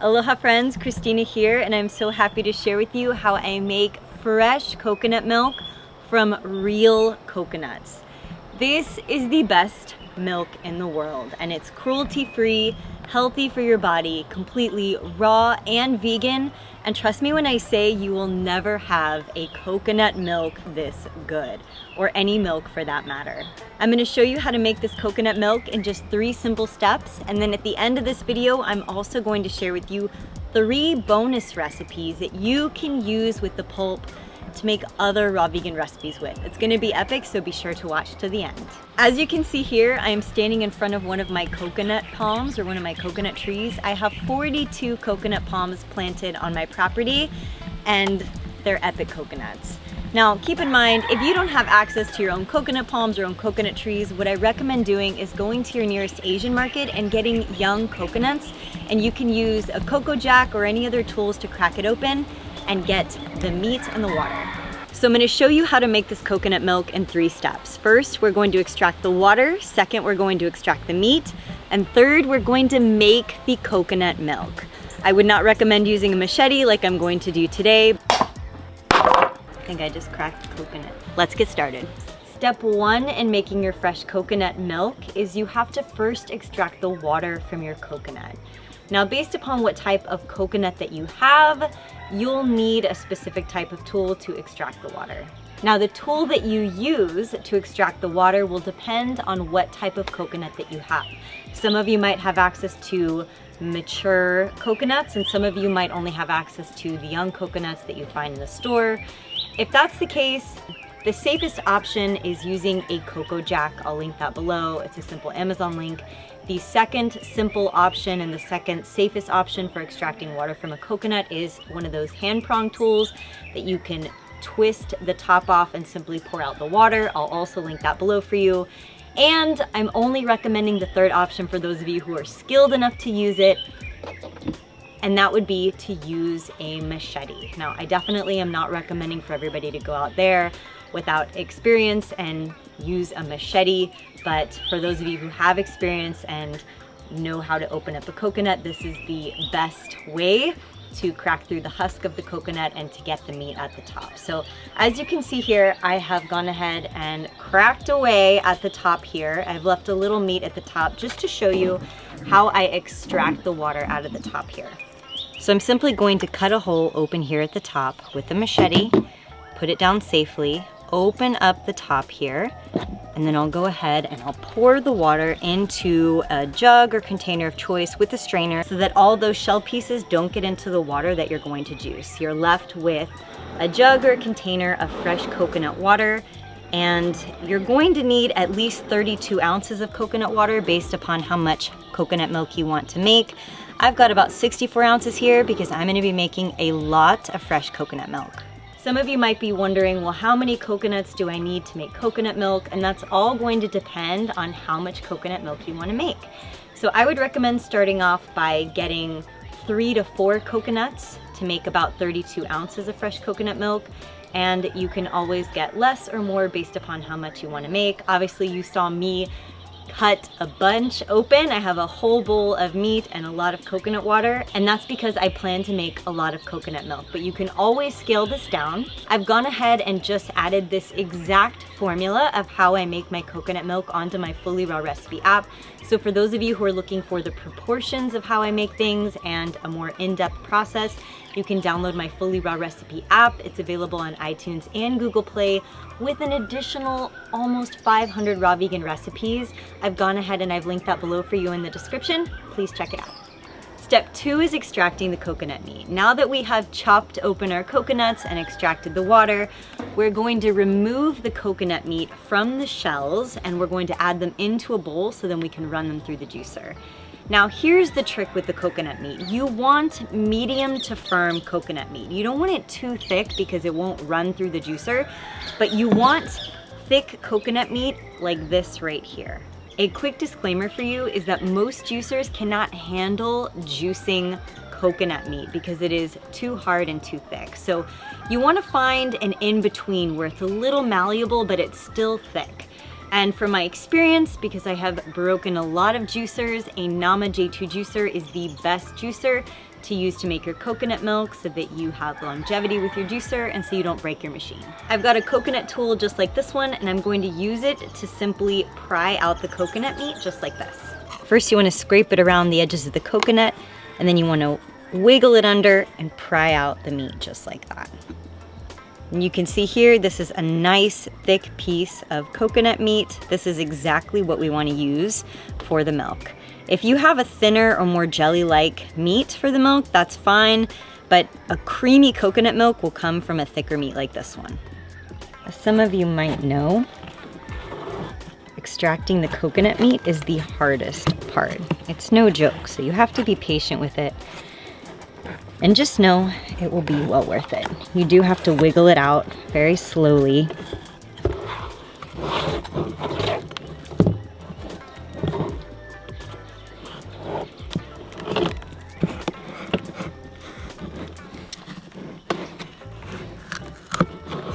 Aloha friends, Kristina here, and I'm so happy to share with you how I make fresh coconut milk from real coconuts. This is the best milk in the world, and it's cruelty-free, healthy for your body, completely raw and vegan. And trust me when I say you will never have a coconut milk this good, or any milk for that matter. I'm gonna show you how to make this coconut milk in just 3 simple steps. And then at the end of this video, I'm also going to share with you 3 bonus recipes that you can use with the pulp to make other raw vegan recipes with. It's gonna be epic, so be sure to watch to the end. As you can see here, I am standing in front of one of my coconut palms, or one of my coconut trees. I have 42 coconut palms planted on my property, and they're epic coconuts. Now, keep in mind, if you don't have access to your own coconut palms or own coconut trees, what I recommend doing is going to your nearest Asian market and getting young coconuts, and you can use a cocoa jack or any other tools to crack it open and get the meat and the water. So I'm going to show you how to make this coconut milk in 3 steps. First, we're going to extract the water. Second, we're going to extract the meat. And third, we're going to make the coconut milk. I would not recommend using a machete like I'm going to do today. I think I just cracked the coconut. Let's get started. Step 1 in making your fresh coconut milk is you have to first extract the water from your coconut. Now, based upon what type of coconut that you have, you'll need a specific type of tool to extract the water. Now, the tool that you use to extract the water will depend on what type of coconut that you have. Some of you might have access to mature coconuts, and some of you might only have access to the young coconuts that you find in the store. If that's the case, the safest option is using a cocoa jack. I'll link that below. It's a simple Amazon link. The second simple option and the second safest option for extracting water from a coconut is one of those hand prong tools that you can twist the top off and simply pour out the water. I'll also link that below for you. And I'm only recommending the third option for those of you who are skilled enough to use it, and that would be to use a machete. Now, I definitely am not recommending for everybody to go out there without experience and use a machete, but for those of you who have experience and know how to open up a coconut, this is the best way to crack through the husk of the coconut and to get the meat at the top. So as you can see here, I have gone ahead and cracked away at the top here. I've left a little meat at the top just to show you how I extract the water out of the top here. So I'm simply going to cut a hole open here at the top with a machete, put it down safely, open up the top here, and then I'll go ahead and I'll pour the water into a jug or container of choice with a strainer so that all those shell pieces don't get into the water that you're going to juice. You're left with a jug or a container of fresh coconut water, and you're going to need at least 32 ounces of coconut water based upon how much coconut milk you want to make. I've got about 64 ounces here because I'm going to be making a lot of fresh coconut milk. Some of you might be wondering, well, how many coconuts do I need to make coconut milk? And that's all going to depend on how much coconut milk you want to make. So I would recommend starting off by getting 3 to 4 coconuts to make about 32 ounces of fresh coconut milk. And you can always get less or more based upon how much you want to make. Obviously, you saw me cut a bunch open. I have a whole bowl of meat and a lot of coconut water, and that's because I plan to make a lot of coconut milk, but you can always scale this down. I've gone ahead and just added this exact formula of how I make my coconut milk onto my FullyRawKristina app. So for those of you who are looking for the proportions of how I make things and a more in-depth process, you can download my FullyRawKristina app. It's available on iTunes and Google Play with an additional almost 500 raw vegan recipes. I've gone ahead and I've linked that below for you in the description. Please check it out. Step 2 is extracting the coconut meat. Now that we have chopped open our coconuts and extracted the water, we're going to remove the coconut meat from the shells and we're going to add them into a bowl so then we can run them through the juicer. Now, here's the trick with the coconut meat. You want medium to firm coconut meat. You don't want it too thick because it won't run through the juicer, but you want thick coconut meat like this right here. A quick disclaimer for you is that most juicers cannot handle juicing coconut meat because it is too hard and too thick. So you want to find an in-between where it's a little malleable but it's still thick. And from my experience, because I have broken a lot of juicers, a Nama J2 juicer is the best juicer to use to make your coconut milk so that you have longevity with your juicer and so you don't break your machine. I've got a coconut tool just like this one, and I'm going to use it to simply pry out the coconut meat just like this. First, you want to scrape it around the edges of the coconut, and then you want to wiggle it under and pry out the meat just like that. And you can see here, this is a nice thick piece of coconut meat. This is exactly what we want to use for the milk. If you have a thinner or more jelly-like meat for the milk, that's fine, but a creamy coconut milk will come from a thicker meat like this one. As some of you might know, extracting the coconut meat is the hardest part. It's no joke, so you have to be patient with it. And just know it will be well worth it. You do have to wiggle it out very slowly.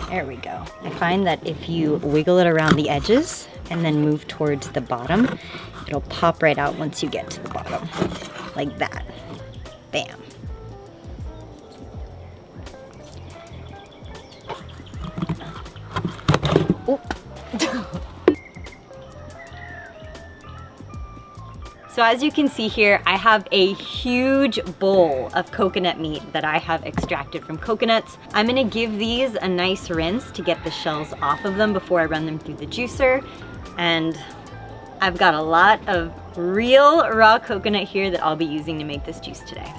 There we go. I find that if you wiggle it around the edges and then move towards the bottom, it'll pop right out once you get to the bottom, like that. Bam. So as you can see here, I have a huge bowl of coconut meat that I have extracted from coconuts. I'm gonna give these a nice rinse to get the shells off of them before I run them through the juicer. And I've got a lot of real raw coconut here that I'll be using to make this juice today.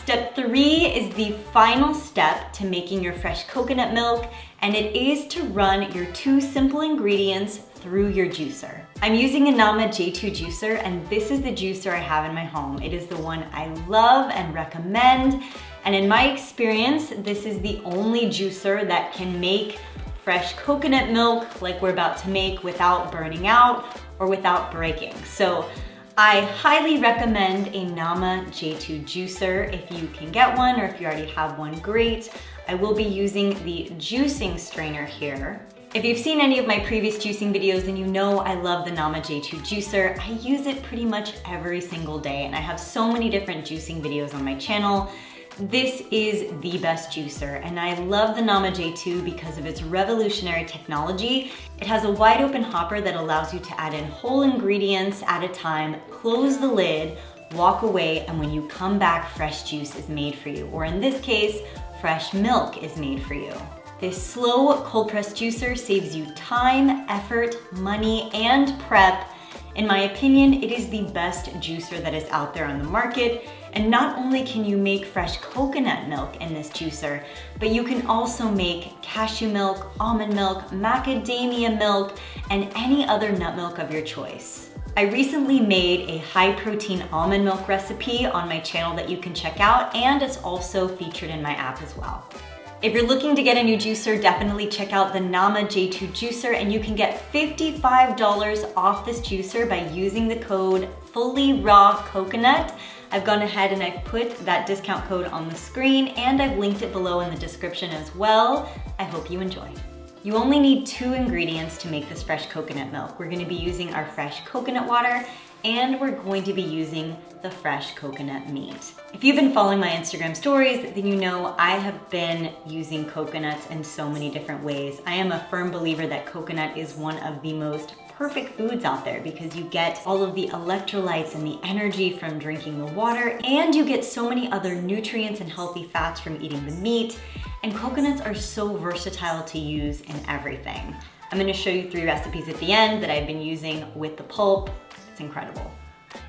Step 3 is the final step to making your fresh coconut milk, and it is to run your 2 simple ingredients through your juicer. I'm using a Nama J2 juicer, and this is the juicer I have in my home. It is the one I love and recommend, and in my experience, this is the only juicer that can make fresh coconut milk like we're about to make without burning out or without breaking. So I highly recommend a Nama J2 juicer. If you can get one, or if you already have one, great. I will be using the juicing strainer here. If you've seen any of my previous juicing videos, then you know I love the Nama J2 juicer. I use it pretty much every single day, and I have so many different juicing videos on my channel. This is the best juicer, and I love the Nama J2 because of its revolutionary technology. It has a wide open hopper that allows you to add in whole ingredients at a time, close the lid, walk away, and when you come back, fresh juice is made for you. Or in this case, fresh milk is made for you. This slow cold press juicer saves you time, effort, money, and prep. In my opinion, it is the best juicer that is out there on the market. And not only can you make fresh coconut milk in this juicer, but you can also make cashew milk, almond milk, macadamia milk, and any other nut milk of your choice. I recently made a high protein almond milk recipe on my channel that you can check out, and it's also featured in my app as well. If you're looking to get a new juicer, definitely check out the Nama J2 juicer, and you can get $55 off this juicer by using the code FullyRawKristina. I've gone ahead and I've put that discount code on the screen, and I've linked it below in the description as well. I hope you enjoy. You only need 2 ingredients to make this fresh coconut milk. We're gonna be using our fresh coconut water, and we're going to be using the fresh coconut meat. If you've been following my Instagram stories, then you know I have been using coconuts in so many different ways. I am a firm believer that coconut is one of the most perfect foods out there because you get all of the electrolytes and the energy from drinking the water, and you get so many other nutrients and healthy fats from eating the meat. And coconuts are so versatile to use in everything. I'm gonna show you 3 recipes at the end that I've been using with the pulp. It's incredible.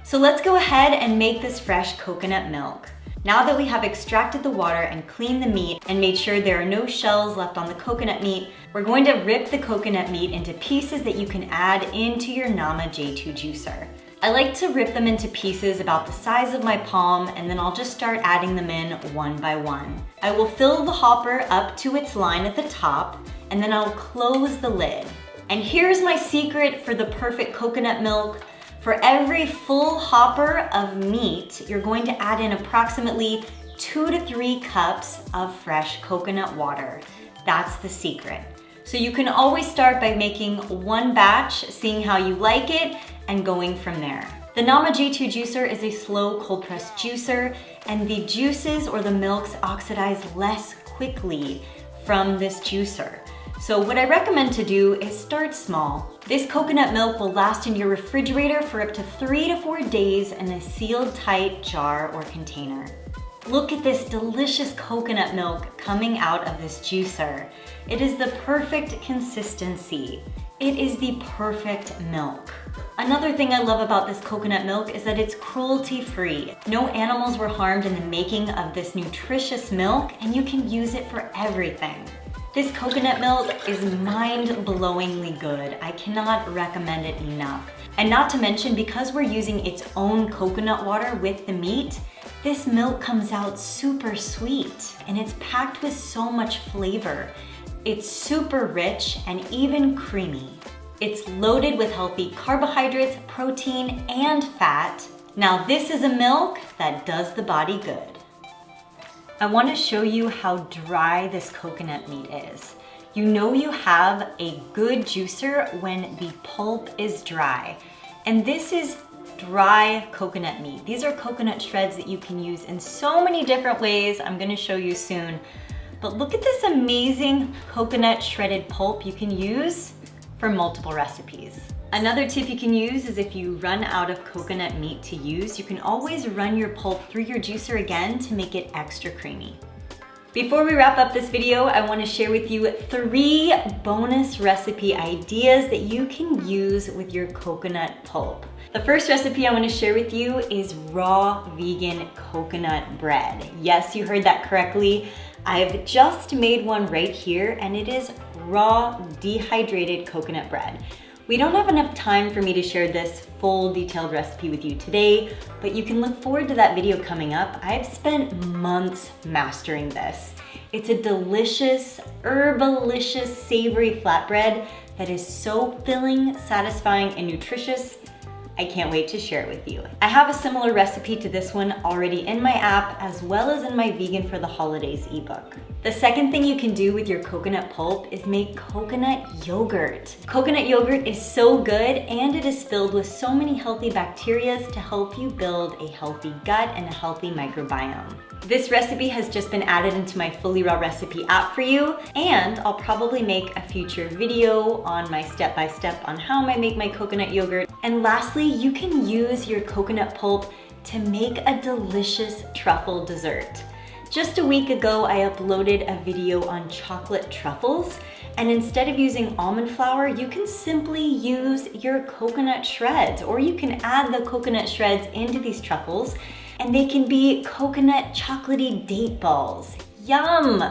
So let's go ahead and make this fresh coconut milk. Now that we have extracted the water and cleaned the meat and made sure there are no shells left on the coconut meat, we're going to rip the coconut meat into pieces that you can add into your Nama J2 juicer. I like to rip them into pieces about the size of my palm, and then I'll just start adding them in one by one. I will fill the hopper up to its line at the top, and then I'll close the lid. And here's my secret for the perfect coconut milk. For every full hopper of meat, you're going to add in approximately 2 to 3 cups of fresh coconut water. That's the secret. So you can always start by making one batch, seeing how you like it, and going from there. The Nama J2 juicer is a slow cold press juicer, and the juices or the milks oxidize less quickly from this juicer. So what I recommend to do is start small. This coconut milk will last in your refrigerator for up to 3 to 4 days in a sealed tight jar or container. Look at this delicious coconut milk coming out of this juicer. It is the perfect consistency. It is the perfect milk. Another thing I love about this coconut milk is that it's cruelty-free. No animals were harmed in the making of this nutritious milk, and you can use it for everything. This coconut milk is mind-blowingly good. I cannot recommend it enough. And not to mention, because we're using its own coconut water with the meat, this milk comes out super sweet, and it's packed with so much flavor. It's super rich and even creamy. It's loaded with healthy carbohydrates, protein, and fat. Now this is a milk that does the body good. I want to show you how dry this coconut meat is. You know you have a good juicer when the pulp is dry. And this is dry coconut meat. These are coconut shreds that you can use in so many different ways. I'm going to show you soon. But look at this amazing coconut shredded pulp you can use for multiple recipes. Another tip you can use is if you run out of coconut meat to use, you can always run your pulp through your juicer again to make it extra creamy. Before we wrap up this video, I want to share with you 3 bonus recipe ideas that you can use with your coconut pulp. The first recipe I want to share with you is raw vegan coconut bread. Yes, you heard that correctly. I've just made one right here, and it is raw dehydrated coconut bread. We don't have enough time for me to share this full detailed recipe with you today, but you can look forward to that video coming up. I've spent months mastering this. It's a delicious, herbalicious, savory flatbread that is so filling, satisfying, and nutritious. I can't wait to share it with you. I have a similar recipe to this one already in my app, as well as in my Vegan for the Holidays ebook. The second thing you can do with your coconut pulp is make coconut yogurt. Coconut yogurt is so good, and it is filled with so many healthy bacteria to help you build a healthy gut and a healthy microbiome. This recipe has just been added into my Fully Raw recipe app for you, and I'll probably make a future video on my step-by-step on how I make my coconut yogurt. And lastly, you can use your coconut pulp to make a delicious truffle dessert. Just a week ago, I uploaded a video on chocolate truffles, and instead of using almond flour, you can simply use your coconut shreds, or you can add the coconut shreds into these truffles, and they can be coconut chocolatey date balls. Yum!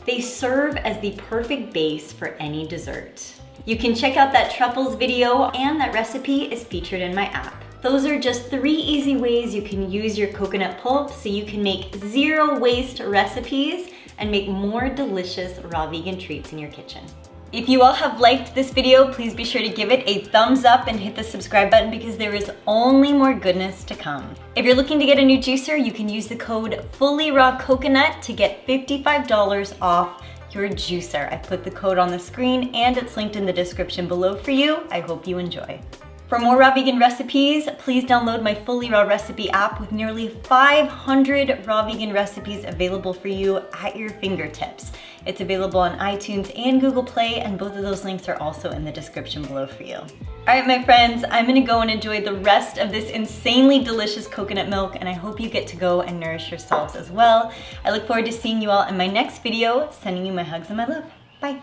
They serve as the perfect base for any dessert. You can check out that truffles video, and that recipe is featured in my app. Those are just 3 easy ways you can use your coconut pulp so you can make zero waste recipes and make more delicious raw vegan treats in your kitchen. If you all have liked this video, please be sure to give it a thumbs up and hit the subscribe button, because there is only more goodness to come. If you're looking to get a new juicer, you can use the code FullyRawKokonut to get $55 off your juicer. I put the code on the screen, and it's linked in the description below for you. I hope you enjoy. For more raw vegan recipes, please download my Fully Raw recipe app with nearly 500 raw vegan recipes available for you at your fingertips. It's available on iTunes and Google Play, and both of those links are also in the description below for you. All right, my friends, I'm gonna go and enjoy the rest of this insanely delicious coconut milk, and I hope you get to go and nourish yourselves as well. I look forward to seeing you all in my next video. Sending you my hugs and my love. Bye.